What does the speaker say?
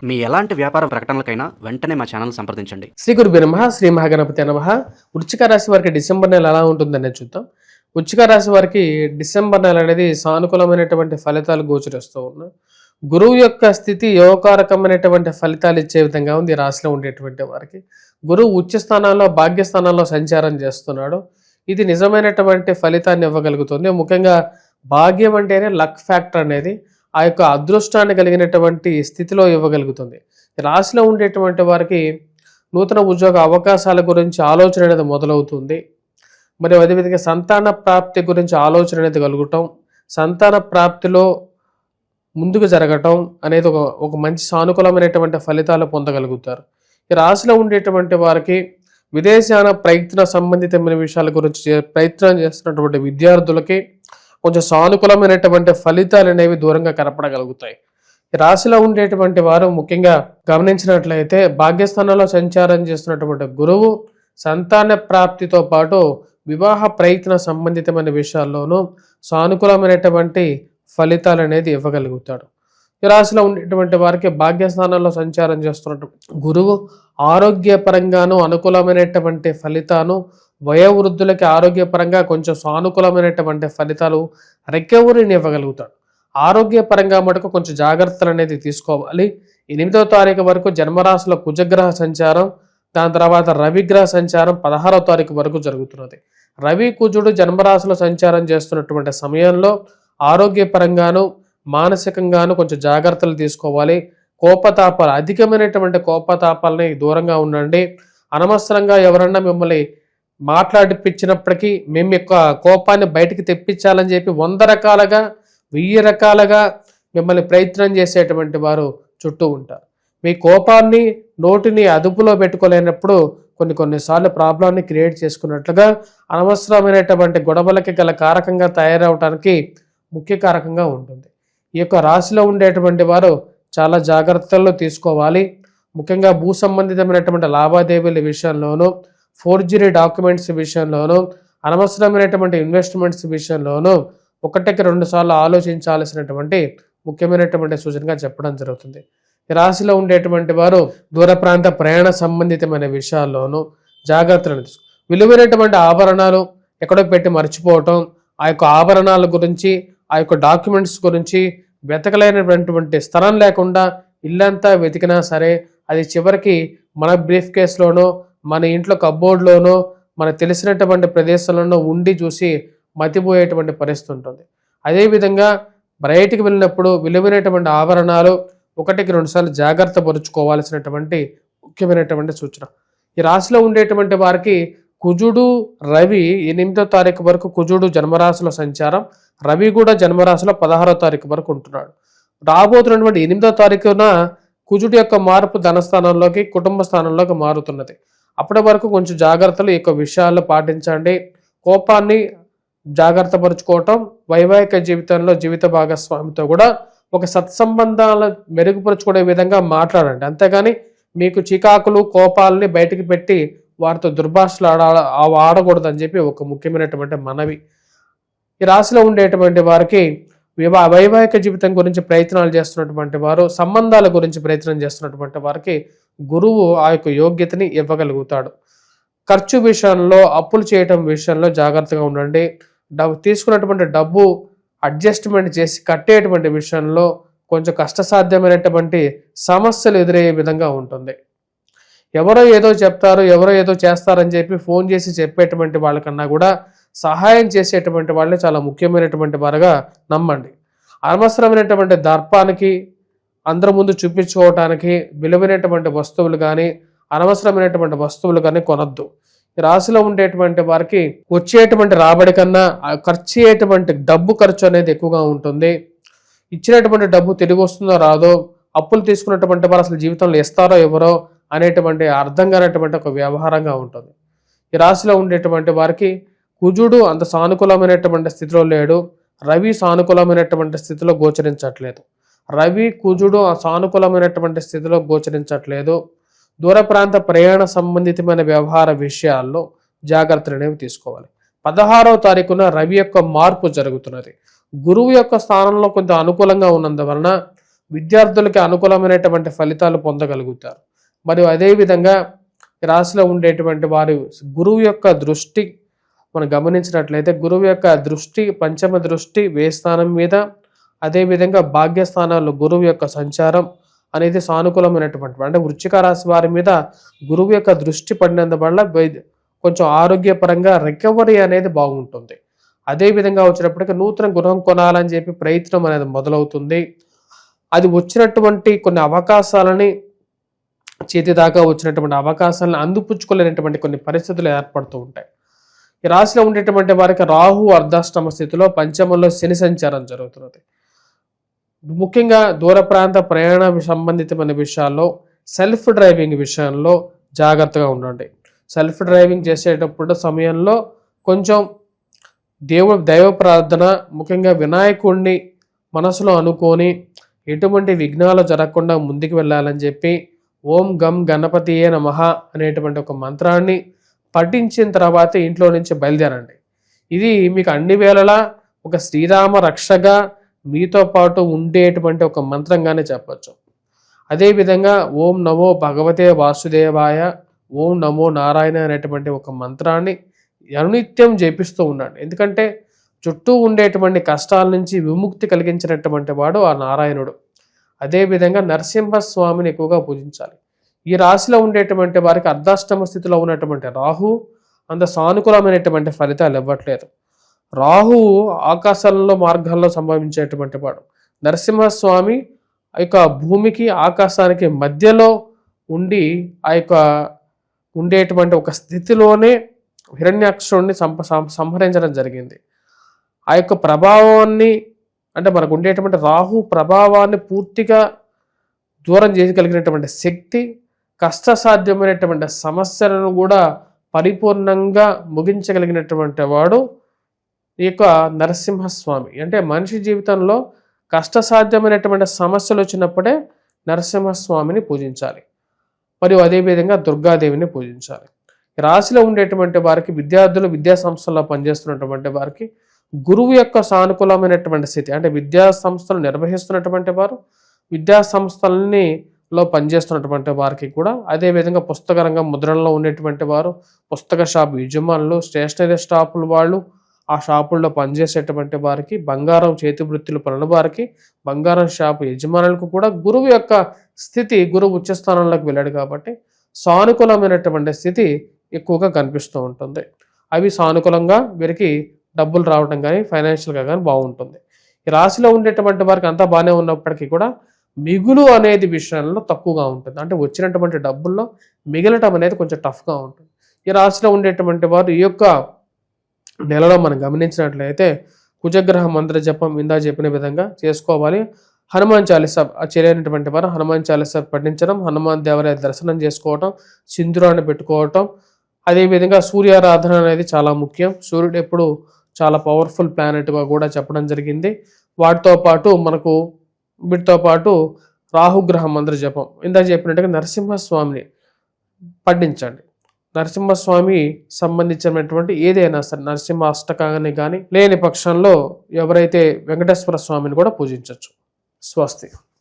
మీ ఎలాంటి వ్యాపార ప్రకటనలకైనా వెంటనే మా ఛానల్ సంప్రదించండి. శ్రీ గురుభ్యో నమః. శ్రీ మహాగణపతి నమః. వృశ్చిక రాశి వారికి డిసెంబర్ నెల ఎలా ఉంటుందనేది చూద్దాం. వృశ్చిక రాశి వారికి డిసెంబర్ నెల అనేది సానుకూలమైనటువంటి ఫలితాలు గోచరిస్తూ ఉన్నాయి. గురువు యొక్క స్థితి యోగకారకమైనటువంటి ఫలితాలు ఇచ్చే విధంగా ఉంది ఈ రాశిలో ఉండేటువంటి వారికి. గురువు ఉచ్చ స్థానాల్లో భాగ్యస్థానాల్లో సంచారం చేస్తున్నాడు. ఇది నిజమైనటువంటి ఫలితాన్ని ఇవ్వగలుగుతుంది. ముఖ్యంగా భాగ్యం అంటేనే లక్ ఫ్యాక్టర్ అనేది ఆ యొక్క అదృష్టాన్ని కలిగినటువంటి స్థితిలో ఇవ్వగలుగుతుంది. రాశిలో ఉండేటువంటి వారికి నూతన ఉద్యోగ అవకాశాల గురించి ఆలోచన అనేది మొదలవుతుంది. మరియు అదేవిధంగా సంతాన ప్రాప్తి గురించి ఆలోచన అనేది కలుగటం, సంతాన ప్రాప్తిలో ముందుకు జరగటం అనేది ఒక మంచి సానుకూలమైనటువంటి ఫలితాలు పొందగలుగుతారు. ఈ రాశిలో ఉండేటువంటి వారికి విదేశాన ప్రయత్న సంబంధితమైన విషయాల గురించి ప్రయత్నం చేస్తున్నటువంటి విద్యార్థులకి కొంచెం సానుకూలమైనటువంటి ఫలితాలు అనేవి దూరంగా కనపడగలుగుతాయి. ఈ రాశిలో ఉండేటువంటి వారు ముఖ్యంగా గమనించినట్లయితే భాగ్యస్థానంలో సంచారం చేస్తున్నటువంటి గురువు సంతాన ప్రాప్తితో పాటు వివాహ ప్రయత్న సంబంధితమైన విషయాల్లోనూ సానుకూలమైనటువంటి ఫలితాలు అనేది ఇవ్వగలుగుతాడు. ఈ రాశిలో ఉండేటువంటి వారికి భాగ్యస్థానంలో సంచారం చేస్తున్నటువంటి గురువు ఆరోగ్యపరంగాను అనుకూలమైనటువంటి ఫలితాను, వయోవృద్ధులకి ఆరోగ్యపరంగా కొంచెం సానుకూలమైనటువంటి ఫలితాలు రికవరీని ఇవ్వగలుగుతాడు. ఆరోగ్యపరంగా మటుకు కొంచెం జాగ్రత్తలు అనేది తీసుకోవాలి. 8వ తారీఖు వరకు జన్మరాశిలో కుజగ్రహ సంచారం, దాని తర్వాత రవిగ్రహ సంచారం 16వ తారీఖు వరకు జరుగుతున్నది. రవి కుజుడు జన్మరాశిలో సంచారం చేస్తున్నటువంటి సమయంలో ఆరోగ్యపరంగాను మానసికంగాను కొంచెం జాగ్రత్తలు తీసుకోవాలి. కోపతాపాలు, అధికమైనటువంటి కోపతాపాలని దూరంగా ఉండండి. అనవసరంగా ఎవరన్నా మిమ్మల్ని మాట్లాడిపించినప్పటికీ మేము యొక్క కోపాన్ని బయటికి తెప్పించాలని చెప్పి 100 రకాలుగా 1000 రకాలుగా మిమ్మల్ని ప్రయత్నం చేసేటువంటి వారు చుట్టూ ఉంటారు. మీ కోపాన్ని నోటిని అదుపులో పెట్టుకోలేనప్పుడు కొన్నిసార్లు ప్రాబ్లాన్ని క్రియేట్ చేసుకున్నట్లుగా అనవసరమైనటువంటి గొడవలకి గల కారకంగా తయారవడానికి ముఖ్య కారకంగా ఉంటుంది. ఈ యొక్క రాశిలో ఉండేటువంటి వారు చాలా జాగ్రత్తలు తీసుకోవాలి. ముఖ్యంగా భూ సంబంధితమైనటువంటి లావాదేవీల విషయంలోనూ, ఫోర్జరీ డాక్యుమెంట్స్ విషయంలోనూ, అనవసరమైనటువంటి ఇన్వెస్ట్మెంట్స్ విషయంలోనూ 1-2 సార్లు ఆలోచించాల్సినటువంటి ముఖ్యమైనటువంటి సూచనగా చెప్పడం జరుగుతుంది. ఈ రాశిలో ఉండేటువంటి వారు దూర ప్రాంత ప్రయాణ సంబంధితమైన విషయాల్లోనూ జాగ్రత్తలు విలువైనటువంటి ఆభరణాలు ఎక్కడో పెట్టి మర్చిపోవటం, ఆ యొక్క ఆభరణాల గురించి, ఆ యొక్క డాక్యుమెంట్స్ గురించి వెతకలేనటువంటి స్థలం లేకుండా ఇల్లంతా వెతికినా సరే అది చివరికి మన బ్రీఫ్ కేసులోనో, మన ఇంట్లో కబ్బోర్డ్లోనో, మనకు తెలిసినటువంటి ప్రదేశంలోనో ఉండి చూసి మతిపోయేటువంటి పరిస్థితి ఉంటుంది. అదేవిధంగా బయటికి వెళ్ళినప్పుడు విలువైనటువంటి ఆభరణాలు 1-2 సార్లు జాగ్రత్త పరుచుకోవాల్సినటువంటి ముఖ్యమైనటువంటి సూచన. ఈ రాశిలో ఉండేటువంటి వారికి కుజుడు రవి 8వ తారీఖు వరకు కుజుడు జన్మరాశిలో సంచారం, రవి కూడా జన్మరాశిలో 16వ తారీఖు వరకు ఉంటున్నాడు. రాబోతున్నటువంటి 8వ తారీఖున కుజుడు యొక్క మార్పు ధనస్థానంలోకి, కుటుంబ స్థానంలోకి మారుతున్నది. అప్పటి వరకు కొంచెం జాగ్రత్తలు ఈ యొక్క విషయాల్లో పాటించండి. కోపాన్ని జాగ్రత్త పరుచుకోవటం, వైవాహిక జీవితంలో జీవిత భాగస్వామితో కూడా ఒక సత్సంబంధాలు మెరుగుపరుచుకునే విధంగా మాట్లాడండి. అంతేగాని మీకు చికాకులు కోపాలని బయటికి పెట్టి వారితో దుర్భాషలు ఆడకూడదని చెప్పి ఒక ముఖ్యమైనటువంటి మనవి. ఈ రాశిలో ఉండేటువంటి వారికి వైవాహిక జీవితం గురించి ప్రయత్నాలు చేస్తున్నటువంటి వారు, సంబంధాల గురించి ప్రయత్నం చేస్తున్నటువంటి వారికి గురువు ఆ యొక్క యోగ్యతని ఇవ్వగలుగుతాడు. ఖర్చు విషయంలో, అప్పులు చేయటం విషయంలో జాగ్రత్తగా ఉండండి. తీసుకున్నటువంటి డబ్బు అడ్జస్ట్మెంట్ చేసి కట్టేటువంటి విషయంలో కొంచెం కష్టసాధ్యమైనటువంటి సమస్యలు ఎదురయ్యే విధంగా ఉంటుంది. ఎవరో ఏదో చెప్తారు, ఎవరో ఏదో చేస్తారని చెప్పి ఫోన్ చేసి చెప్పేటువంటి వాళ్ళకన్నా కూడా సహాయం చేసేటువంటి వాళ్ళే చాలా ముఖ్యమైనటువంటి వారుగా నమ్మండి. అనవసరమైనటువంటి దర్పానికి, అందరి ముందు చూపించుకోవటానికి విలువైనటువంటి వస్తువులు కానీ, అనవసరమైనటువంటి వస్తువులు కానీ కొనద్దు. ఈ రాశిలో ఉండేటువంటి వారికి వచ్చేటువంటి రాబడి కన్నా ఖర్చు అయ్యేటువంటి డబ్బు ఖర్చు అనేది ఎక్కువగా ఉంటుంది. ఇచ్చినటువంటి డబ్బు తిరిగి వస్తుందో రాదో, అప్పులు తీసుకున్నటువంటి వారు అసలు జీవితంలో ఇస్తారో ఎవరో అనేటువంటి అర్థం కానటువంటి ఒక వ్యవహారంగా ఉంటుంది. ఈ రాశిలో ఉండేటువంటి వారికి కుజుడు అంత సానుకూలమైనటువంటి స్థితిలో లేడు, రవి సానుకూలమైనటువంటి స్థితిలో గోచరించట్లేదు. రవి కుజుడు సానుకూలమైనటువంటి స్థితిలో గోచరించట్లేదు. దూర ప్రాంత ప్రయాణ సంబంధితమైన వ్యవహార విషయాల్లో జాగ్రత్తలు అనేవి తీసుకోవాలి. 16వ తారీఖున రవి యొక్క మార్పు జరుగుతున్నది. గురువు యొక్క స్థానంలో కొంత అనుకూలంగా ఉన్నందువలన విద్యార్థులకి అనుకూలమైనటువంటి ఫలితాలు పొందగలుగుతారు. మరియు అదేవిధంగా ఈ రాశిలో ఉండేటువంటి వారు గురువు యొక్క దృష్టి మనం గమనించినట్లయితే గురువు యొక్క దృష్టి పంచమ దృష్టి వ్యయ స్థానం మీద, అదేవిధంగా భాగ్యస్థానాల్లో గురువు యొక్క సంచారం అనేది సానుకూలమైనటువంటి అంటే వృశ్చిక రాశి వారి మీద గురువు యొక్క దృష్టి పడినందువల్ల కొంచెం ఆరోగ్యపరంగా రికవరీ అనేది బాగుంటుంది. అదేవిధంగా వచ్చినప్పటికీ నూతన గృహం కొనాలని చెప్పి ప్రయత్నం అనేది మొదలవుతుంది. అది వచ్చినటువంటి కొన్ని అవకాశాలని చేతి దాకా వచ్చినటువంటి అవకాశాలను అందిపుచ్చుకోలేనటువంటి కొన్ని పరిస్థితులు ఏర్పడుతూ ఉంటాయి. ఈ రాశిలో ఉండేటువంటి వారికి రాహు అర్ధాష్టమ స్థితిలో పంచమంలో శని సంచారం జరుగుతున్నది. ముఖ్యంగా దూర ప్రాంత ప్రయాణ సంబంధితమైన విషయాల్లో సెల్ఫ్ డ్రైవింగ్ విషయంలో జాగ్రత్తగా ఉండండి. సెల్ఫ్ డ్రైవింగ్ చేసేటప్పుడు సమయంలో కొంచెం దైవ ప్రార్థన, ముఖ్యంగా వినాయకుడిని మనసులో అనుకొని ఎటువంటి విఘ్నాలు జరగకుండా ముందుకు వెళ్ళాలని చెప్పి ఓం గం గణపతియే నమః అనేటువంటి ఒక మంత్రాన్ని పఠించిన తర్వాత ఇంట్లో నుంచి బయలుదేరండి. ఇది మీకు అన్ని వేళలా ఒక శ్రీరామ రక్షగా మీతో పాటు ఉండేటువంటి ఒక మంత్రంగానే చెప్పచ్చు. అదేవిధంగా ఓం నమో భగవతే వాసుదేవాయ, ఓం నమో నారాయణ అనేటువంటి ఒక మంత్రాన్ని అనునిత్యం జపిస్తూ ఉండండి. ఎందుకంటే చుట్టూ ఉండేటువంటి కష్టాల నుంచి విముక్తి కలిగించినటువంటి వాడు ఆ నారాయణుడు. అదేవిధంగా నరసింహస్వామిని ఎక్కువగా పూజించాలి. ఈ రాశిలో ఉండేటువంటి వారికి అర్ధాష్టమ స్థితిలో ఉన్నటువంటి రాహు అంత సానుకూలమైనటువంటి ఫలితాలు ఇవ్వట్లేదు. రాహు ఆకాశాలలో మార్గాల్లో సంభవించేటువంటి వాడు. నరసింహస్వామి ఆ యొక్క భూమికి ఆకాశానికి మధ్యలో ఉండి ఆ యొక్క ఉండేటువంటి ఒక స్థితిలోనే హిరణ్యాక్షుడిని సంహరించడం జరిగింది. ఆ యొక్క ప్రభావాన్ని అంటే మనకు ఉండేటువంటి రాహు ప్రభావాన్ని పూర్తిగా దూరం చేయగలిగినటువంటి శక్తి, కష్టసాధ్యమైనటువంటి సమస్యలను కూడా పరిపూర్ణంగా ముగించగలిగినటువంటి వాడు ఈ యొక్క నరసింహస్వామి. అంటే మనిషి జీవితంలో కష్టసాధ్యమైనటువంటి సమస్యలు వచ్చినప్పుడే నరసింహస్వామిని పూజించాలి. మరియు అదేవిధంగా దుర్గాదేవిని పూజించాలి. రాశిలో ఉండేటువంటి వారికి విద్యార్థులు విద్యా సంస్థల్లో పనిచేస్తున్నటువంటి వారికి గురువు యొక్క సానుకూలమైనటువంటి స్థితి అంటే విద్యా సంస్థలు నిర్వహిస్తున్నటువంటి వారు, విద్యా సంస్థలని లో పనిచేస్తున్నటువంటి వారికి కూడా, అదేవిధంగా పుస్తక రంగం ముద్రణలో ఉండేటువంటి వారు, పుస్తక షాప్ యజమానులు, స్టేషనరీ షాపుల వాళ్ళు, ఆ షాపుల్లో పనిచేసేటువంటి వారికి, బంగారం చేతి వృత్తులు పనుల వారికి, బంగారం షాపు యజమానులకు కూడా గురువు యొక్క స్థితి గురువు ఉచ్చస్థానంలోకి వెళ్ళాడు కాబట్టి సానుకూలమైనటువంటి స్థితి ఎక్కువగా కనిపిస్తూ ఉంటుంది. అవి సానుకూలంగా వీరికి డబ్బులు రావడం కానీ ఫైనాన్షియల్గా కానీ బాగుంటుంది. ఈ రాశిలో ఉండేటువంటి వారికి అంతా బాగానే ఉన్నప్పటికీ కూడా మిగులు అనేది విషయంలో తక్కువగా ఉంటుంది. అంటే వచ్చినటువంటి డబ్బుల్లో మిగలటం అనేది కొంచెం టఫ్గా ఉంటుంది. ఈ రాశిలో ఉండేటువంటి వారు ఈ యొక్క నెలలో మనం గమనించినట్లయితే కుజగ్రహ మంత్ర జపం ఇందా చెప్పిన విధంగా చేసుకోవాలి. హనుమాన్ చాలీసా చేయలేనటువంటి వారు హనుమాన్ చాలీసా పఠించడం, హనుమాన్ దేవరాయ దర్శనం చేసుకోవటం, సింధూరాన్ని పెట్టుకోవటం, అదేవిధంగా సూర్యారాధన అనేది చాలా ముఖ్యం. సూర్యుడు ఎప్పుడు చాలా పవర్ఫుల్ ప్లానెట్గా కూడా చెప్పడం జరిగింది. వీటితో పాటు రాహుగ్రహ మంత్ర జపం ఇందాక చెప్పినట్టుగా నరసింహస్వామిని పఠించండి. నరసింహస్వామి సంబంధించినటువంటి ఏదైనా సరే నరసింహ అష్టకాన్ని కానీ లేని పక్షంలో ఎవరైతే వెంకటేశ్వర స్వామిని కూడా పూజించవచ్చు. స్వస్తి.